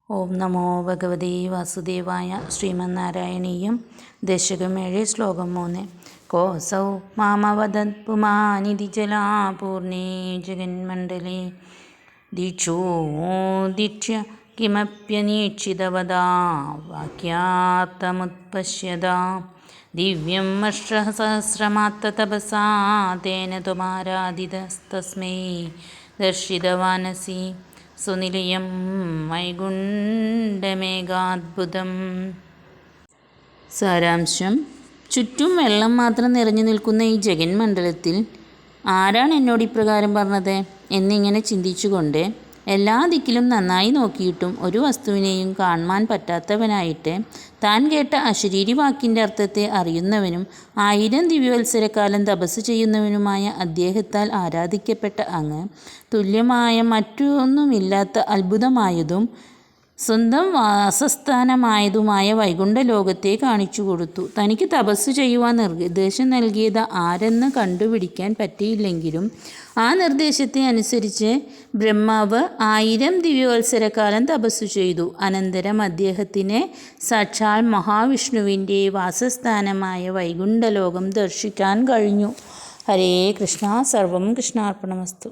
ഓം നമോ ഭഗവതേ വാസുദേവായ. ശ്രീമന്നാരായണീയം ദശകം 7 ശ്ലോകം 3. കോസൗ മാമവദത് പുമാനിധി ജലാപൂർണേ ജഗന്മണ്ഡലേ ദിക്ഷോദിക്ഷ്യ കിമപ്യനീക്ഷിതവദാ വാക്യാർത്ഥമുത്പശ്യതാ ദിവ്യം വർഷസഹസ്രമാത്രതപസാ തേന ത്വമാരാധിതസ്തസ്മൈ ദർശിതവാനസി സുനിലയം വൈകുണ്ഠമേകാദ്ഭുതം. സാരാംശം: ചുറ്റും വെള്ളം മാത്രം നിറഞ്ഞു നിൽക്കുന്ന ഈ ജഗന്മണ്ഡലത്തിൽ ആരാണ് എന്നോട് ഇപ്രകാരം പറഞ്ഞത് എന്നിങ്ങനെ ചിന്തിച്ചുകൊണ്ട് എല്ലാ ദിക്കിലും നന്നായി നോക്കിയിട്ടും ഒരു വസ്തുവിനെയും കാണുവാൻ പറ്റാത്തവനായിട്ട് താൻ കേട്ട അശരീരി വാക്കിൻ്റെ അർത്ഥത്തെ അറിയുന്നവനും 1000 ദിവ്യവത്സരക്കാലം തപസ് ചെയ്യുന്നവനുമായ അദ്ദേഹത്താൽ ആരാധിക്കപ്പെട്ട അങ്ങ് തുല്യമായ മറ്റൊന്നുമില്ലാത്ത അത്ഭുതമായതും സ്വന്തം വാസസ്ഥാനമായതുമായ വൈകുണ്ഠലോകത്തെ കാണിച്ചു കൊടുത്തു. തനിക്ക് തപസ് ചെയ്യുവാൻ നിർദ്ദേശം നൽകിയത് ആരെന്ന് കണ്ടുപിടിക്കാൻ പറ്റിയില്ലെങ്കിലും ആ നിർദ്ദേശത്തെ അനുസരിച്ച് ബ്രഹ്മാവ് 1000 ദിവ്യവത്സരക്കാലം തപസ്സു ചെയ്തു. അനന്തരം അദ്ദേഹത്തിന് സാക്ഷാൽ മഹാവിഷ്ണുവിൻ്റെ വാസസ്ഥാനമായ വൈകുണ്ഠലോകം ദർശിക്കാൻ കഴിഞ്ഞു. ഹരേ കൃഷ്ണ. സർവം കൃഷ്ണാർപ്പണമസ്തു.